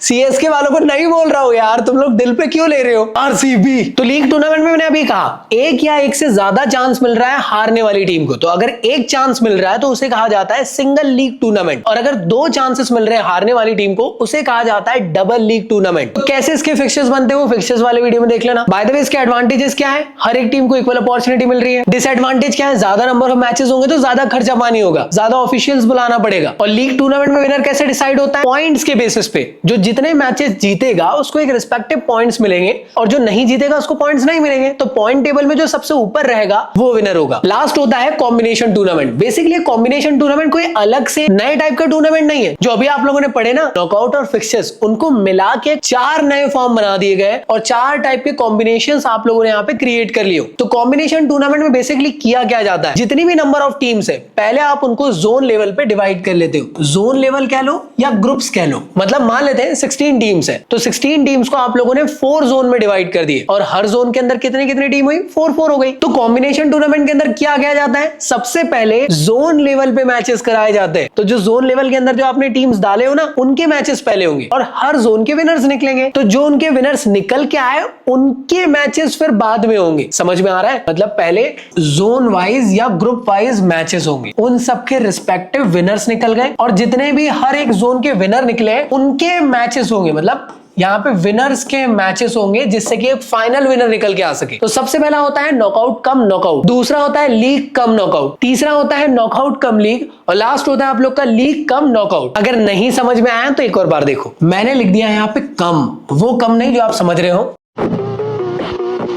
सीएसके वालों को नहीं बोल रहा हूं यार, तुम लोग दिल पे क्यों ले रहे हो, आरसीबी। तो लीग टूर्नामेंट में मैंने अभी कहा एक या एक से ज्यादा चांस मिल रहा है हारने वाली टीम को, तो अगर एक चांस मिल रहा है तो उसे कहा जाता है सिंगल लीग टूर्नामेंट, और अगर 2 चांसेस मिल रहे हैं हारने वाली टीम को उसे कहा जाता है डबल लीग टूर्नामेंट। तो कैसे इसके फिक्सचर्स बनते हैं वो फिक्सचर्स वाले वीडियो में देख लेना। बाय द वे इसके एडवांटेजेस क्या है, हर एक टीम को इक्वल अपॉर्चुनिटी मिल रही है। डिसएडवांटेज क्या है, ज्यादा नंबर ऑफ मैचेस होंगे तो ज्यादा खर्चा पानी होगा, ज्यादा ऑफिशियल्स बुलाना पड़ेगा। और लीग टूर्नामेंट में विनर कैसे डिसाइड होता है, पॉइंट्स के बेसिस पे। जो जितने मैचेस जीतेगा उसको एक रिस्पेक्टिव पॉइंट्स मिलेंगे और जो नहीं जीतेगा उसको पॉइंट्स नहीं मिलेंगे। तो पॉइंट टेबल में जो सबसे ऊपर रहेगा वो विनर होगा। लास्ट होता है combination tournament. Basically combination tournament कोई अलग से नए टाइप का टूर्नामेंट नहीं है, जो अभी आप लोगों ने पढ़े ना नॉकआउट और फिक्सचर्स, उनको मिला के 4 नए फॉर्म बना दिए गए और 4 टाइप के कॉम्बिनेशंस आप लोगों ने यहाँ पे क्रिएट कर लिए। तो कॉम्बिनेशन टूर्नामेंट में बेसिकली किया क्या जाता है, जितनी भी नंबर ऑफ टीम्स है पहले आप उनको जोन लेवल पे डिवाइड कर लेते हो। जोन लेवल कह लो या ग्रुप्स कह लो, मतलब मान लेते हैं 16 टीम्स है, तो 16 टीम्स को आप लोगों ने 4 जोन में डिवाइड कर दिए और हर जोन के अंदर कितनी कितनी टीम हुई, 4-4 हो गई। तो कॉम्बिनेशन टूर्नामेंट के अंदर क्या किया जाता है, सबसे पहले जोन लेवल पे मैचेस कराए जाते हैं। तो जो जोन लेवल के अंदर जो आपने टीम्स डाले हो ना, उनके मैचेस पहले होंगे और हर जोन के विनर्स निकलेंगे। तो जो उनके विनर्स निकल के आए उनके मैचेस फिर बाद में होंगे। समझ में आ रहा है? मतलब पहले जोन वाइज या ग्रुप वाइज मैचेस होंगे, उन सबके रिस्पेक्टिव विनर्स निकल गए और जितने भी हर एक जोन के विनर निकले उनके मैचेस होंगे। मतलब यहाँ पे विनर्स के मैचेस होंगे जिससे कि एक फाइनल विनर निकल के आ सके। तो सबसे पहला होता है नॉकआउट कम नॉकआउट, दूसरा होता है लीग कम नॉकआउट, तीसरा होता है नॉकआउट कम लीग और लास्ट होता है आप लोग का लीग कम नॉकआउट। अगर नहीं समझ में आया तो एक और बार देखो, मैंने लिख दिया है यहाँ पे कम, वो कम नहीं जो आप समझ रहे हो।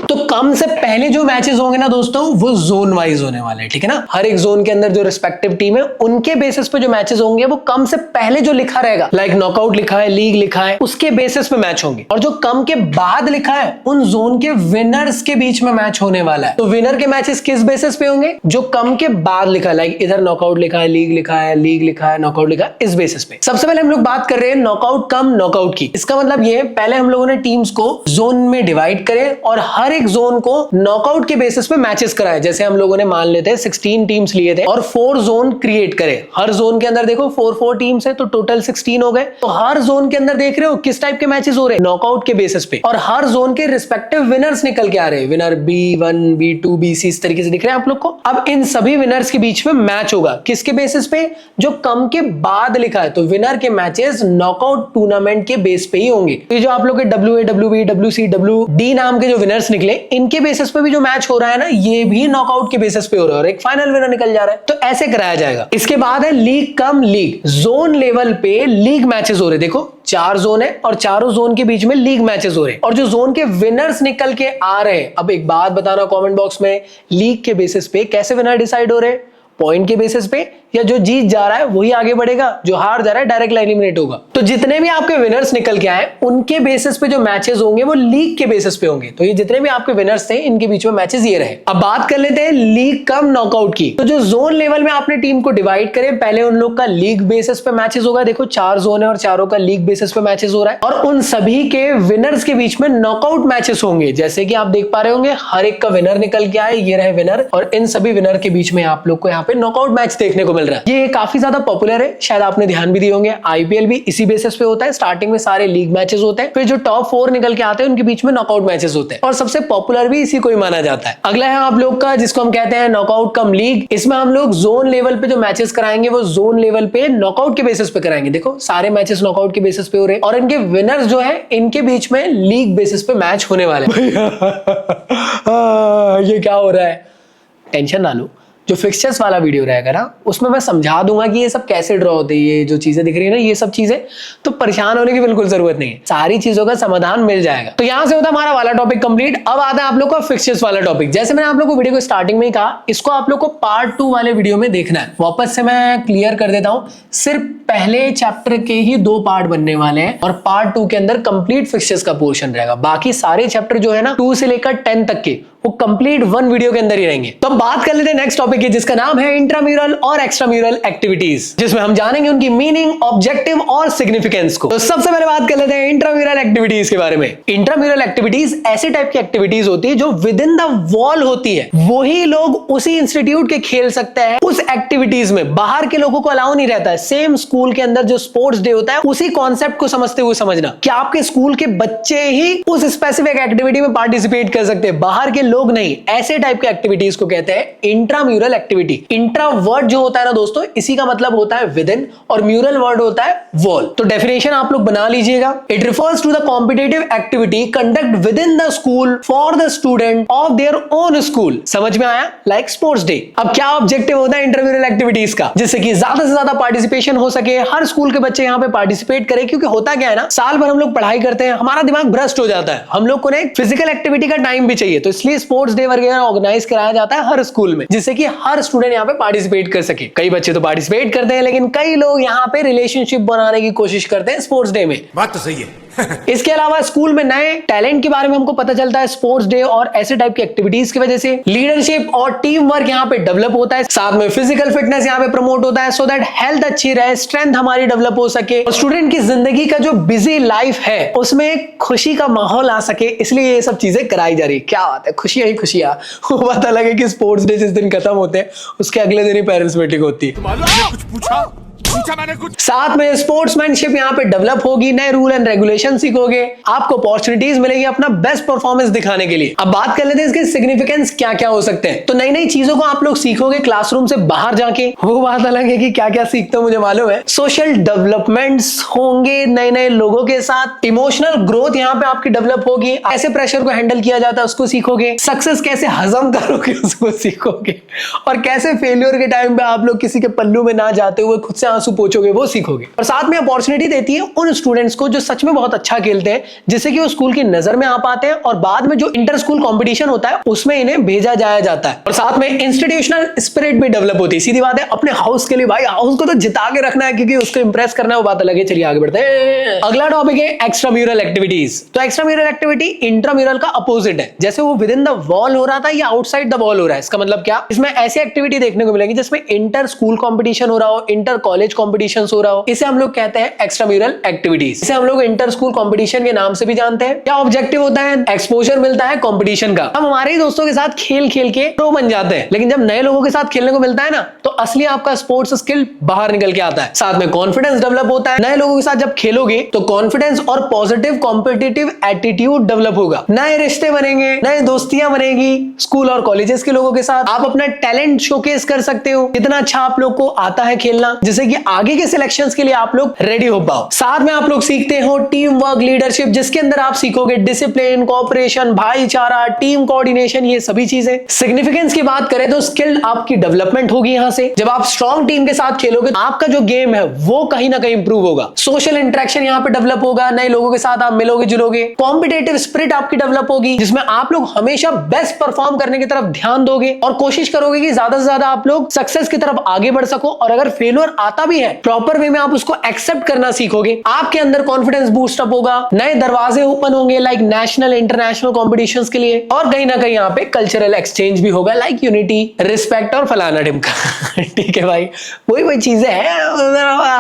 तो कम से पहले जो मैचेस होंगे ना दोस्तों, वो जोन वाइज होने वाले हैं, ठीक है ना। हर एक जोन के अंदर जो रिस्पेक्टिव टीम है उनके बेसिस पे जो मैचेस होंगे वो कम से पहले जो लिखा रहेगा, लाइक नॉकआउट लिखा है, लीग लिखा है, उसके बेसिस पे मैच होंगे। और जो कम के बाद लिखा है उन जोन के विनर्स के बीच में मैच होने वाला है। तो विनर के मैचेस किस बेसिस पे होंगे, जो कम के बाद लिखा है, लाइक इधर नॉकआउट लिखा है, लीग लिखा है, लीग लिखा है, नॉकआउट लिखा है, इस बेसिस पे। सबसे पहले हम लोग बात कर रहे हैं नॉकआउट कम नॉकआउट की। इसका मतलब ये, पहले हम लोगों ने टीम्स को जोन में डिवाइड करे और हर एक जोन को नॉकआउट के बेसिस पे मैचेस कराए। जैसे हम लोगों ने मान लेते हैं 16 टीम्स लिए थे और 4 जोन क्रिएट करे। हर जोन के अंदर देखो 4-4 टीम्स है, तो टोटल 16 हो गए। तो हर जोन के अंदर देख रहे हो किस टाइप के मैचेस हो रहे हैं, नॉकआउट के बेसिस पे, और हर जोन के रिस्पेक्टिव विनर्स निकल के आ रहे हैं। विनर B1, B2, BC इस तरीके से दिख रहे हैं आप लोग को। अब इन सभी विनर्स के बीच में मैच होगा, किसके बेसिस पे, जो कम के बाद लिखा है। तो विनर के मैचेस नॉकआउट टूर्नामेंट के बेस पे ही होंगे। तो जो आप लोग के WA, WB, WC, WD नाम के जो विनर्स निकले, इनके बेसिस पे भी जो मैच हो रहा है ना, ये भी नॉकआउट के बेसिस पे हो रहा है और एक फाइनल विनर निकल जा रहा है। तो ऐसे कराया जाएगा। इसके बाद है league cum league, zone level पे लीग मैचेस हो रहे। देखो 4 जोन है और चारों जोन के बीच में लीग मैचेस हो रहे हैं और जो जोन के विनर्स निकल के आ रहे हैं। अब एक बात बताना कमेंट बॉक्स में, लीग के बेसिस पे कैसे विनर डिसाइड हो रहे हैं, पॉइंट के बेसिस पे, या जो जीत जा रहा है वही आगे बढ़ेगा, जो हार जा रहा है डायरेक्ट एलिमिनेट होगा। तो जितने भी आपके विनर्स निकल के आए उनके बेसिस पे जो मैचेस होंगे वो लीग के बेसिस पे होंगे। तो ये जितने भी आपके विनर्स थे इनके बीच में मैचेस ये रहे। अब बात कर लेते हैं लीग कम नॉकआउट की। तो जो जोन लेवल में आपने टीम को डिवाइड करे, पहले उन लोग का लीग बेसिस पे मैचेस होगा। देखो 4 जोन है और चारों का लीग बेसिस पे मैचेस हो रहा है और उन सभी के विनर्स के बीच में नॉकआउट मैचेस होंगे। जैसे कि आप देख पा रहे होंगे हर एक का विनर निकल के आए, ये रहे विनर, और इन सभी विनर के बीच में आप लोग को यहाँ पे नॉकआउट मैच देखने को मिल रहा है। ये काफी ज्यादा पॉपुलर है, शायद आपने ध्यान भी दिए होंगे। आईपीएल भी इसी बेसिस पे होता है, स्टार्टिंग में सारे लीग मैचेस होते हैं, फिर जो टॉप 4 निकल के आते हैं उनके बीच में नॉकआउट मैचेस होते हैं और सबसे पॉपुलर भी इसी को ही माना जाता है। अगला है आप लोग का जिसको हम कहते हैं नॉकआउट कम लीग। इसमें हम लोग जोन लेवल पे जो मैचेस कराएंगे वो जोन लेवल पे नॉकआउट के बेसिस पे कराएंगे। देखो सारे मैचेस नॉकआउट के बेसिस पे हो रहे हैं और इनके विनर्स जो है इनके बीच में लीग बेसिस पे मैच होने वाले हैं। ये क्या हो रहा है, टेंशन ना लो, जो फिक्सचर्स वाला वीडियो रहेगा ना उसमें मैं समझा दूंगा कि ये सब कैसे ड्रॉ होते हैं। ये जो चीजें दिख रही है ना, ये सब चीजें, तो परेशान होने की बिल्कुल जरूरत नहीं है, सारी चीजों का समाधान मिल जाएगा। तो यहां से होता है हमारा वाला टॉपिक कंप्लीट। अब आता है आप लोग का फिक्सचर्स वाला टॉपिक। जैसे मैंने आप लोग को वीडियो को स्टार्टिंग में ही कहा, इसको आप लोग को पार्ट 2 वाले वीडियो में देखना है। वापस से मैं क्लियर कर देता हूं, सिर्फ पहले चैप्टर के ही 2 पार्ट बनने वाले हैं और पार्ट 2 के अंदर कंप्लीट फिक्सचर्स का पोर्शन रहेगा। बाकी सारे चैप्टर जो है ना 2 से लेकर 10 तक के वो कंप्लीट 1 वीडियो के अंदर ही रहेंगे। तो अब बात कर लेते हैं नेक्स्ट टॉपिक की, जिसका नाम है इंट्राम्यूरल और एक्स्ट्राम्यूरल एक्टिविटीज, जिसमें हम जानेंगे उनकी मीनिंग, ऑब्जेक्टिव और सिग्निफिकेंस को। तो सबसे पहले बात कर लेते हैं इंट्राम्यूरल एक्टिविटीज के बारे में। इंट्राम्यूरल एक्टिविटीज ऐसे टाइप की एक्टिविटीज होती है जो विद इन द वॉल होती है, वही लोग उसी इंस्टीट्यूट के खेल सकते हैं। उस एक्टिविटीज में बाहर के लोगों को अलाउ नहीं रहता है। सेम स्कूल के अंदर जो स्पोर्ट्स डे होता है उसी कॉन्सेप्ट को समझते हुए समझना कि आपके स्कूल के बच्चे ही उस स्पेसिफिक एक्टिविटी में पार्टिसिपेट कर सकते हैं, बाहर के लोग नहीं। ऐसे टाइप की एक्टिविटीज को कहते हैं इंट्राम्यूरल एक्टिविटी। इंट्रा वर्ड जो होता है ना दोस्तों, इसी का मतलब होता है विद इन और म्यूरल वर्ड होता है वॉल। तो डेफिनेशन आप लोग बना लीजिएगा। It refers to the competitive activity conduct within the school for the student of their own school. समझ में आया? Like sports day. अब क्या ऑब्जेक्टिव होता है इंट्राम्यूरल एक्टिविटीज का? जिससे कि ज्यादा से ज्यादा पार्टिसिपेशन हो सके, हर स्कूल के बच्चे यहाँ पे पार्टिसिपेट करें। क्योंकि होता क्या है ना, साल भर हम लोग पढ़ाई करते हैं, हमारा दिमाग भ्रष्ट हो जाता है, हम लोग को ना फिजिकल एक्टिविटी का टाइम भी चाहिए। तो इसलिए स्पोर्ट्स डे वगैरह ऑर्गेनाइज कराया जाता है हर स्कूल में, जिससे कि हर स्टूडेंट यहाँ पे पार्टिसिपेट कर सके। कई बच्चे तो पार्टिसिपेट करते हैं, लेकिन कई लोग यहाँ पे रिलेशनशिप बनाने की कोशिश करते हैं स्पोर्ट्स डे में। बात तो सही है। इसके अलावा स्कूल में नए टैलेंट के बारे में हमको पता चलता है स्पोर्ट्स डे और ऐसे टाइप की एक्टिविटीज की वजह से। लीडरशिप और टीम वर्क यहाँ पे डेवलप होता है, साथ में फिजिकल फिटनेस यहाँ पे प्रमोट होता है, सो दैट हेल्थ अच्छी रहे, स्ट्रेंथ हमारी डेवलप हो सके और स्टूडेंट की जिंदगी का जो बिजी लाइफ है उसमें एक खुशी का माहौल आ सके, इसलिए ये सब चीजें कराई जा रही है। क्या बात है, खुशियां ही खुशियां। वो बात अलग है कि स्पोर्ट्स डे जिस दिन खत्म होते हैं उसके अगले दिन ही पेरेंट्स मीटिंग होती है। कुछ पूछा मैंने कुछ। साथ में स्पोर्ट्समैनशिप यहाँ पे डेवलप होगी, नए रूल एंड रेगुलेशन सीखोगे, आपको अपॉर्चुनिटीज मिलेगी अपना बेस्ट परफॉर्मेंस दिखाने के लिए। अब बात कर लेते हैं इसके सिग्निफिकेंस क्या क्या हो सकते हैं। तो नई नई चीजों को आप लोग सीखोगे क्लासरूम से बाहर जाके, वो बात अलग है कि क्या क्या सीखते हो मुझे मालूम है। सोशल डेवलपमेंट्स होंगे नए नए लोगों के साथ, इमोशनल ग्रोथ यहाँ पे आपकी डेवलप होगी, ऐसे प्रेशर को हैंडल किया जाता है उसको सीखोगे, सक्सेस कैसे हजम करोगे उसको सीखोगे, और कैसे फेलियर के टाइम पे आप लोग किसी के पल्लू में ना जाते हुए खुद से आंसू पोंछोगे वो सीखोगे। और साथ में अपॉर्चुनिटी देती है उन स्टूडेंट्स को जो सच में बहुत अच्छा खेलते हैं, जिससे कि वो स्कूल की नजर में आ पाते हैं और बाद में जो इंटर स्कूल कंपटीशन होता है उसमें इन्हें भेजा जाया जाता है। और साथ में इंस्टीट्यूशनल स्पिरिट भी डेवलप होती है। सीधी बात है, अपने हाउस के लिए भाई हाउस को तो जिता के रखना है क्योंकि उसको इंप्रेस करना है, वो बात अलग है। चलिए आगे बढ़ते हैं। अगला टॉपिक है एक्स्ट्राम्यूरल एक्टिविटीज। तो एक्स्ट्राम्यूरल एक्टिविटी इंट्राम्यूरल का अपोजिट है। जैसे वो विद इन द वॉल हो रहा था या आउटसाइड द वॉल हो रहा है, इसका मतलब क्या, इसमें ऐसी एक्टिविटी देखने को मिलेगी जिसमें इंटर स्कूल कॉम्पिटिशन हो रहा हो, इंटर कॉलेज कॉम्पिटिशन हो रहा हो, इसे हम लोग कहते हैं एक्स्ट्राम्यूरल एक्टिविटीज। इसे हम लोग इंटर स्कूल कंपटीशन के नाम से भी जानते हैं। क्या ऑब्जेक्टिव होता है, एक्सपोजर मिलता है कंपटीशन का। हम हमारे ही दोस्तों के साथ खेल खेल के प्रो बन जाते हैं, लेकिन जब नए लोगों के साथ खेलने को मिलता है ना तो असली आपका स्पोर्ट्स स्किल बाहर निकल के आता है। साथ में कॉन्फिडेंस डेवलप होता है। नए लोगों के साथ जब खेलोगे तो कॉन्फिडेंस और पॉजिटिव कॉम्पिटिटिव एटीट्यूड डेवलप होगा, नए रिश्ते बनेंगे, नए दोस्तियां बनेगी स्कूल और कॉलेजेस के लोगों के साथ। आप अपना टैलेंट शोकेस कर सकते हो, कितना अच्छा आप लोग को आता है खेलना, जिससे कि आगे के सिलेक्शंस के लिए आप लोग रेडी हो पाओ। साथ में आप लोग सीखते हो टीम वर्क, लीडरशिप, जिसके अंदर आप सीखोगे डिसिप्लिन, कोऑपरेशन, भाईचारा, टीम कोऑर्डिनेशन, ये सभी चीजें। सिग्निफिकेंस की बात करें तो स्किल आपकी डेवलपमेंट होगी यहां से। जब आप स्ट्रॉन्ग टीम के साथ खेलोगे आपका जो गेम है वो कहीं ना कहीं इंप्रूव होगा। सोशल इंटरेक्शन यहाँ पे डेवलप होगा, नए लोगों के साथ आप मिलोगे जुलोगे। कॉम्पिटिटिव स्पिरिट आपकी डेवलप होगी, जिसमें आप लोग हमेशा बेस्ट परफॉर्म करने की तरफ ध्यान दोगे और कोशिश करोगे कि ज्यादा से ज्यादा आप लोग सक्सेस की तरफ आगे बढ़ सको। और अगर फेलियर आता भी है प्रॉपर वे में आप उसको एक्सेप्ट करना सीखोगे। आपके अंदर कॉन्फिडेंस बूस्ट अप होगा, नए दरवाजे ओपन होंगे लाइक नेशनल इंटरनेशनल कॉम्पिटिशंस के लिए, और कहीं ना कहीं यहाँ पे कल्चरल एक्सचेंज भी होगा लाइक यूनिटी, रिस्पेक्ट और फलाना ढिमका। ठीक है भाई, वही चीजें हैं,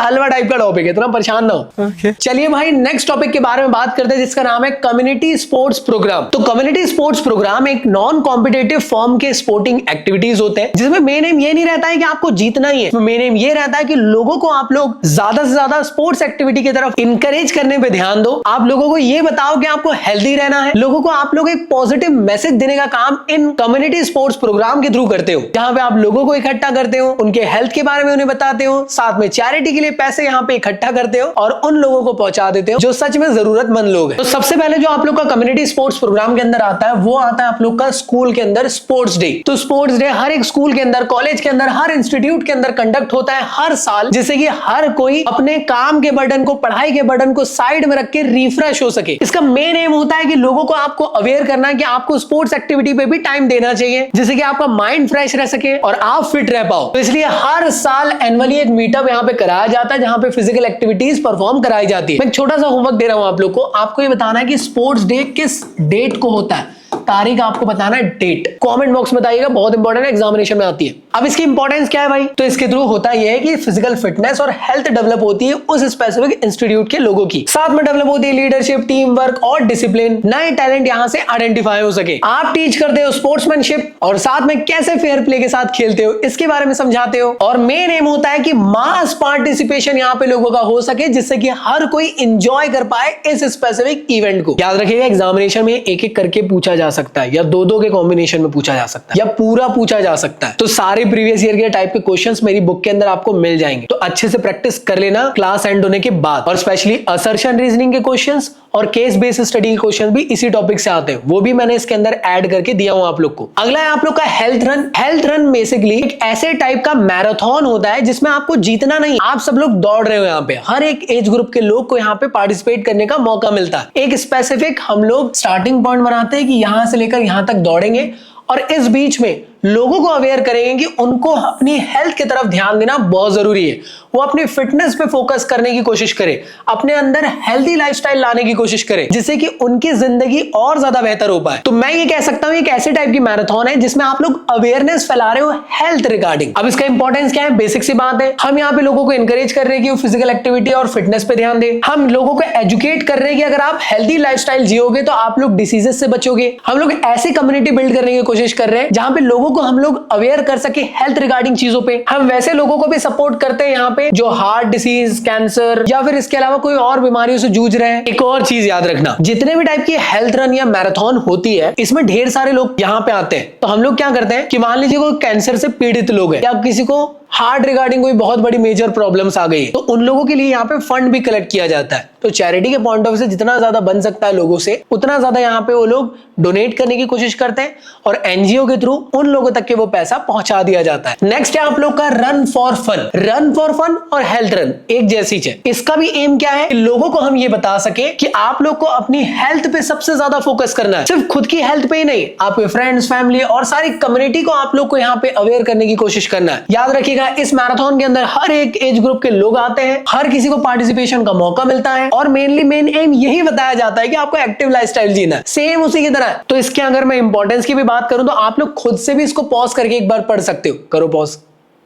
हलवा टाइप का टॉपिक है, इतना परेशान ना हो। चलिए भाई नेक्स्ट टॉपिक के बारे में बात करते हैं जिसका नाम है कम्युनिटी स्पोर्ट्स प्रोग्राम। तो कम्युनिटी स्पोर्ट्स प्रोग्राम एक नॉन कॉम्पिटिटिव फॉर्म के स्पोर्टिंग एक्टिविटीज होते हैं, जिसमें मेन एम ये नहीं रहता है कि आपको जीतना ही है, मेन एम ये रहता है कि लोगों को आप लोग ज्यादा से ज्यादा स्पोर्ट्स एक्टिविटी की तरफ इंकरेज करने पे ध्यान दो। आप लोगों को ये बताओ कि आपको हेल्दी रहना है, लोगों को आप लोग एक पॉजिटिव मैसेज देने का काम इन कम्युनिटी स्पोर्ट्स प्रोग्राम के थ्रू करते हो, जहां पे आप लोगों को इकट्ठा करते हो, उनके हेल्थ के बारे में उन्हें बताते हो, साथ में चैरिटी के लिए पैसे यहाँ पे इकट्ठा करते हो और उन लोगों को पहुंचा देते हो जो सच में जरूरतमंद लोग हैं। तो सबसे पहले जो आप लोग का कम्युनिटी स्पोर्ट्स प्रोग्राम के अंदर आता है वो आता है आप लोग का स्कूल के अंदर स्पोर्ट्स डे। तो स्पोर्ट्स डे हर एक स्कूल के अंदर, कॉलेज के अंदर, हर इंस्टीट्यूट के अंदर कंडक्ट होता है हर साल, जिससे कि हर कोई अपने काम के बर्डन को, पढ़ाई के बर्डन को साइड में रख के रिफ्रेश हो सके। इसका मेन एम होता है कि लोगों को आपको अवेयर करना है कि आपको स्पोर्ट्स एक्टिविटी पे भी टाइम देना चाहिए, जिससे कि आपका माइंड फ्रेश रह सके और आप फिट रह पाओ। तो इसलिए हर साल एनुअली एक मीटअप यहाँ पे कराया जाता है जहां पे फिजिकल एक्टिविटीज परफॉर्म कराई जाती है। मैं एक छोटा सा होमवर्क दे रहा हूं आप लोग को, आपको ये बताना है कि स्पोर्ट्स डे किस डेट को होता है, तारीख आपको बताना है, डेट कमेंट बॉक्स में बताइएगा, बहुत इंपॉर्टेंट है, एग्जामिनेशन में आती है। अब इसकी इंपॉर्टेंस क्या है भाई, तो इसके थ्रू होता यह है कि फिजिकल फिटनेस और हेल्थ डेवलप होती है उस स्पेसिफिक इंस्टीट्यूट के लोगों की, साथ में डेवलप होती है लीडरशिप, टीम वर्क और डिसिप्लिन, नए टैलेंट यहां से आइडेंटिफाई हो सके। आप टीच करते हो स्पोर्ट्समैनशिप और साथ में कैसे फेयर प्ले के साथ खेलते हो इसके बारे में समझाते हो, और मेन एम होता है कि मास पार्टिसिपेशन यहाँ पे लोगों का हो सके, जिससे कि हर कोई एंजॉय कर पाए इस स्पेसिफिक इवेंट को। याद रखिएगा एग्जामिनेशन में एक एक करके पूछा जा सकता है, या दो दो के कॉम्बिनेशन में पूछा जा सकता है, या पूरा पूछा जा सकता है। तो सारे प्रीवियस ईयर के टाइप के क्वेश्चंस मेरी बुक के अंदर आपको मिल जाएंगे, तो अच्छे से प्रैक्टिस कर लेना क्लास एंड होने के बाद। और स्पेशली असर्शन रीजनिंग के क्वेश्चंस और केस बेस्ड स्टडी के क्वेश्चन भी इसी टॉपिक से आते हैं, वो भी मैंने इसके अंदर ऐड करके दिया हूं आप लोग को। अगला है आप लोग का health run. Health run basically एक ऐसे टाइप का मैराथन होता है जिसमें आपको जीतना नहीं, आप सब लोग दौड़ रहे हो। यहाँ पे हर एक एज ग्रुप के लोग को यहाँ पे पार्टिसिपेट करने का मौका मिलता है। एक स्पेसिफिक हम लोग स्टार्टिंग पॉइंट बनाते हैं कि यहां से लेकर यहां तक दौड़ेंगे, और इस बीच में लोगों को अवेयर करेंगे कि उनको अपनी हेल्थ की तरफ ध्यान देना बहुत जरूरी है, वो अपनी फिटनेस पे फोकस करने की कोशिश करें, अपने अंदर हेल्दी लाइफस्टाइल लाने की कोशिश करें, जिससे कि उनकी जिंदगी और ज्यादा बेहतर हो पाए। तो मैं ये कह सकता हूं एक ऐसे टाइप की मैराथन है जिसमें आप लोग अवेयरनेस फैला रहे हो हेल्थ रिगार्डिंग। अब इसका इंपॉर्टेंस क्या है? बेसिक सी बात है, हम यहाँ पे लोगों को इंकरेज कर रहे हैं कि वो फिजिकल एक्टिविटी और फिटनेस पे ध्यान दे। हम लोगों को एजुकेट कर रहे हैं कि अगर आप हेल्दी लाइफस्टाइल जियोगे तो आप लोग डिसीजेस से बचोगे। हम लोग ऐसी कम्युनिटी बिल्ड करने की कोशिश कर रहे हैं जहां पे लोगों को हम लोग अवेयर कर सके हेल्थ रिगार्डिंग चीजों पे। हम वैसे लोगों को भी सपोर्ट करते हैं यहाँ पे जो हार्ट डिसीज, कैंसर या फिर इसके अलावा कोई और बीमारियों से जूझ रहे हैं। एक और चीज याद रखना, जितने भी टाइप की हेल्थ रन या मैराथन होती है इसमें ढेर सारे लोग यहाँ पे आते हैं। तो हम लोग क्या करते हैं कि मान लीजिए कोई कैंसर से पीड़ित लोग हैं या किसी को हार्ट रिगार्डिंग कोई बहुत बड़ी मेजर प्रॉब्लम्स आ गई है, तो उन लोगों के लिए यहाँ पे फंड भी कलेक्ट किया जाता है। तो चैरिटी के पॉइंट ऑफ व्यू से जितना ज्यादा बन सकता है लोगों से, उतना ज्यादा यहाँ पे वो लोग डोनेट करने की कोशिश करते हैं और एनजीओ के थ्रू उन लोगों तक के वो पैसा पहुंचा दिया जाता है। नेक्स्ट है आप लोग का run for fun. Run for fun और हेल्थ रन एक जैसी है। इसका भी एम क्या है? लोगों को हम ये बता सके कि आप लोग को अपनी हेल्थ पे सबसे ज्यादा फोकस करना है, सिर्फ खुद की हेल्थ पे ही नहीं, आपके फ्रेंड्स, फैमिली और सारी कम्युनिटी को आप लोग को यहाँ पे अवेयर करने की कोशिश करना है। याद रखिएगा, इस मैराथन के अंदर हर एक एज ग्रुप के लोग आते हैं, हर किसी को पार्टिसिपेशन का मौका मिलता है और मेनली मेन एम यही बताया जाता है कि आपको एक्टिव लाइफस्टाइल जीना है, सेम उसी की तरह। तो इसके अगर मैं इंपॉर्टेंस की भी बात करूं तो आप लोग खुद से भी इसको पॉज करके एक बार पढ़ सकते हो। करो पॉज।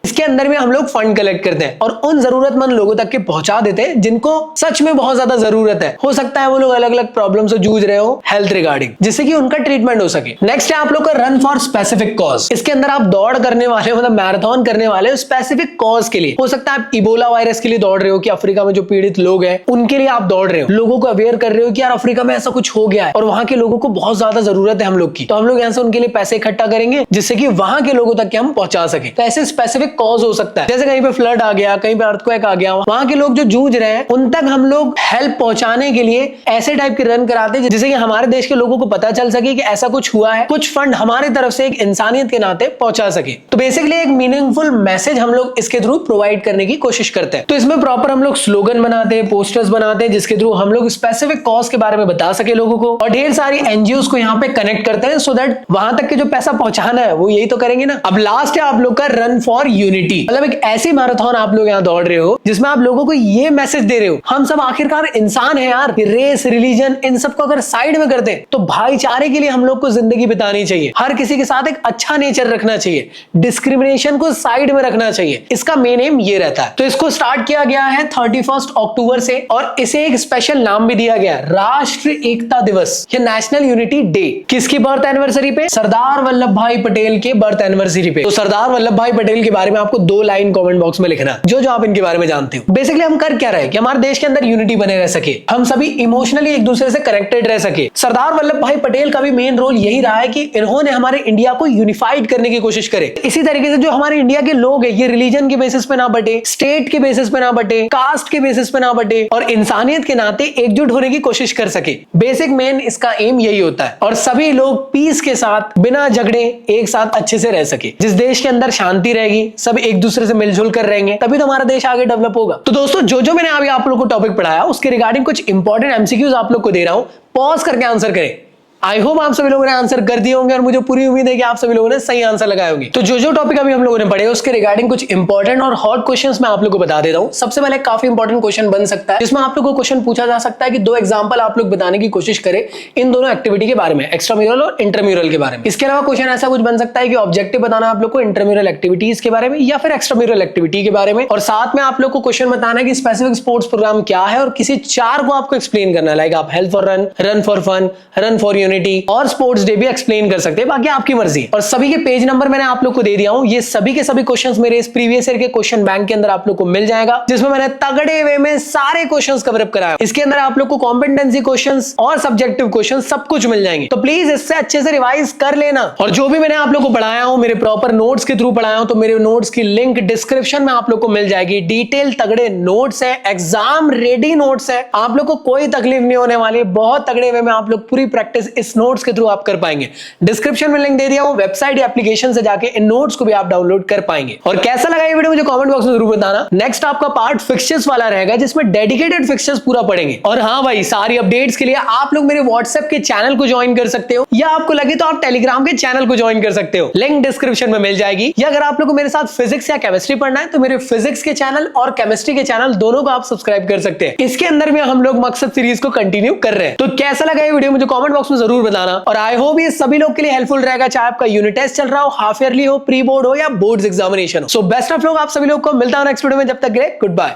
इसके अंदर में हम लोग फंड कलेक्ट करते हैं और उन जरूरतमंद लोगों तक के पहुंचा देते हैं जिनको सच में बहुत ज्यादा जरूरत है। हो सकता है वो लोग अलग अलग प्रॉब्लम से जूझ रहे हो हेल्थ रिगार्डिंग, जिससे कि उनका ट्रीटमेंट हो सके। नेक्स्ट है आप लोग का रन फॉर स्पेसिफिक कॉज। इसके अंदर आप दौड़ करने वाले हो, मतलब मैराथन करने वाले हो स्पेसिफिक कॉज के लिए। हो सकता है आप इबोला वायरस के लिए दौड़ रहे हो कि अफ्रीका में जो पीड़ित लोग हैं उनके लिए आप दौड़ रहे हो, लोगों को अवेयर कर रहे हो कि यार अफ्रीका में ऐसा कुछ हो गया है और वहां के लोगों को बहुत ज्यादा जरूरत है हम लोग की, तो हम लोग यहाँ से उनके लिए पैसे इकट्ठा करेंगे जिससे कि वहां के लोगों तक हम पहुंचा सके। तो ऐसे स्पेसिफिक कॉज हो सकता है, जैसे कहीं पे फ्लड आ गया, कहीं पे अर्थक्वेक आ गया, वहां के लोग जो जूझ रहे हैं उन तक हम लोग हेल्प पहुंचाने के लिए ऐसे टाइप के रन कराते हैं जिससे कि हमारे देश के लोगों को पता चल सके कि ऐसा कुछ हुआ है, कुछ फंड हमारी तरफ से एक इंसानियत के नाते पहुंचा सके। तो बेसिकली एक मीनिंगफुल मैसेज हम लोग इसके थ्रू प्रोवाइड करने की कोशिश करते हैं। तो इसमें प्रॉपर हम लोग स्लोगन बनाते हैं, पोस्टर्स बनाते हैं, जिसके थ्रू हम लोग स्पेसिफिक कॉज के बारे में बता सके लोगों को, और ढेर सारी एनजीओज को यहाँ पे कनेक्ट करते हैं सो दैट वहां तक के जो पैसा पहुंचाना है वो यही तो करेंगे ना। अब लास्ट है आप लोग का रन फॉर यूनिटी, मतलब एक ऐसी मैराथन आप लोग यहाँ दौड़ रहे हो जिसमें आप लोगों को ये मैसेज दे रहे हो, हम सब आखिरकार इंसान हैं यार, रेस, रिलीजन इन सबको अगर साइड में कर दें तो भाईचारे के लिए हम लोग को जिंदगी बितानी चाहिए, हर किसी के साथ एक अच्छा नेचर रखना चाहिए, डिस्क्रिमिनेशन को साइड में रखना चाहिए। इसका मेन एम ये रहता है। तो इसको स्टार्ट किया गया है 31 अक्टूबर से और इसे एक स्पेशल नाम भी दिया गया, राष्ट्र एकता दिवस या नेशनल यूनिटी डे। किसकी बर्थ एनिवर्सरी पे? सरदार वल्लभ भाई पटेल के बर्थ एनिवर्सरी पे। तो सरदार वल्लभ भाई पटेल के बारे में आपको 2 लाइन कमेंट बॉक्स में लिखना, जो आप इनके बारे में जानते हो। बेसिकली हम कर क्या रहे कि हमारे देश के अंदर यूनिटी बने रह सके, हम सभी इमोशनली एक दूसरे से कनेक्टेड रह सके। सरदार वल्लभ भाई पटेल का भी मेन रोल यही रहा है कि इन्होंने हमारे इंडिया को यूनिफाइड करने की कोशिश करे। इसी तरीके से जो हमारे इंडिया के लोग हैं ये रिलीजन के बेसिस पे ना बटे, स्टेट के बेसिस पे ना बटे, कास्ट के बेसिस पे ना बटे और इंसानियत के नाते एकजुट होने की कोशिश कर सके। बेसिक मेन इसका एम यही होता है और सभी लोग पीस के साथ बिना झगड़े एक साथ अच्छे से रह सके। जिस देश के अंदर शांति रहेगी, सब एक दूसरे से मिलजुल कर रहेंगे, तभी तो हमारा देश आगे डेवलप होगा। तो दोस्तों जो मैंने अभी आप लोगों को टॉपिक पढ़ाया उसके रिगार्डिंग कुछ इंपॉर्टेंट एमसीक्यूज आप लोग को दे रहा हूं, पॉज करके आंसर करें। आई होप आप सभी लोगों ने आंसर कर दिए होंगे और मुझे पूरी उम्मीद है कि आप सभी लोगों ने सही आंसर लगाए होंगे। तो जो टॉपिक अभी हम लोगों ने पढ़े उसके रिगार्डिंग कुछ इंपॉर्टेंट और हॉट क्वेश्चंस मैं आप लोगों को बता देता हूं। सबसे पहले काफी इंपॉर्टेंट क्वेश्चन बन सकता है जिसमें आप लोगों को क्वेश्चन पूछा जा सकता है कि 2 एग्जांपल आप लोग बताने की कोशिश करें इन दोनों एक्टिविटी के बारे में, एक्स्ट्राम्यूरल और इंटरम्यूरल के बारे में। इसके अलावा क्वेश्चन ऐसा कुछ बन सकता है कि ऑब्जेक्टिव बताना आप लोग को इंटरम्यूरल एक्टिविटीज के बारे में या फिर एक्स्ट्राम्यूरल एक्टिविटी के बारे में, और साथ में आप लोग को क्वेश्चन बताना है कि स्पेसिफिक स्पोर्ट्स प्रोग्राम क्या है और किसी 4 को आपको एक्सप्लेन करना है। लाइक आप health for run, run for fun, run for unity और स्पोर्ट्स डे भी एक्सप्लेन कर सकते हैं, बाकी आपकी मर्जी है। और सभी के पेज नंबर मैंने आप लोग को दे दिया हूं, ये सभी के सभी क्वेश्चंस मेरे इस प्रीवियस ईयर के क्वेश्चन बैंक के अंदर आप लोग को मिल जाएगा, जिसमें मैंने तगड़े वे में सारे क्वेश्चंस कवर अप कराया। इसके अंदर आप लोग को कॉम्पिटेंसी क्वेश्चंस और सब्जेक्टिव क्वेश्चंस सब कुछ मिल जाएंगे, तो प्लीज इससे अच्छे से रिवाइज कर लेना। और जो भी मैंने आप लोग को पढ़ाया हूं मेरे प्रॉपर नोट्स के थ्रू पढ़ाया हूं, तो मेरे नोट्स की लिंक डिस्क्रिप्शन में आप लोग को मिल जाएगी। डिटेल तगड़े नोट्स है, एग्जाम रेडी नोट्स है, आप लोग को कोई तकलीफ नहीं होने वाली, बहुत तगड़े वे में आप लोग पूरी प्रैक्टिस इस नोट्स के थ्रू आप कर पाएंगे। डिस्क्रिप्शन में लिंक दे दिया हूं, वेबसाइट या एप्लीकेशन से जाके इन नोट्स को भी आप डाउनलोड कर पाएंगे। और कैसा लगा ये वीडियो मुझे कमेंट बॉक्स में जरूर बताना। नेक्स्ट आपका पार्ट फिक्सचर्स वाला रहेगा जिसमें डेडिकेटेड फिक्सचर्स पूरा पढ़ेंगे। और हाँ भाई, सारी अपडेट्स के लिए आप लोग मेरे व्हाट्सएप के चैनल को ज्वाइन कर सकते हो, या आपको लगे तो आप टेलीग्राम के चैनल को ज्वाइन कर सकते हो, लिंक डिस्क्रिप्शन में मिल जाएगी। या अगर आप लोग को मेरे साथ फिजिक्स या केमिस्ट्री पढ़ना है तो मेरे फिजिक्स के चैनल और केमिस्ट्री के चैनल दोनों को आप सब्सक्राइब कर सकते हैं। इसके अंदर भी हम लोग मकसद सीरीज को कंटिन्यू कर रहे हैं। तो कैसा लगा ये वीडियो मुझे कमेंट बॉक्स में जरूर बताना। और आई होप ये सभी लोग के लिए हेल्पफुल रहेगा, चाहे आपका यूनिट टेस्ट चल रहा हो, हाफ ईयरली हो, प्री बोर्ड हो या बोर्ड्स एग्जामिनेशन हो। सो बेस्ट ऑफ लक आप सभी लोग को। मिलता हूं नेक्स्ट वीडियो में, जब तक के लिए गुड बाय।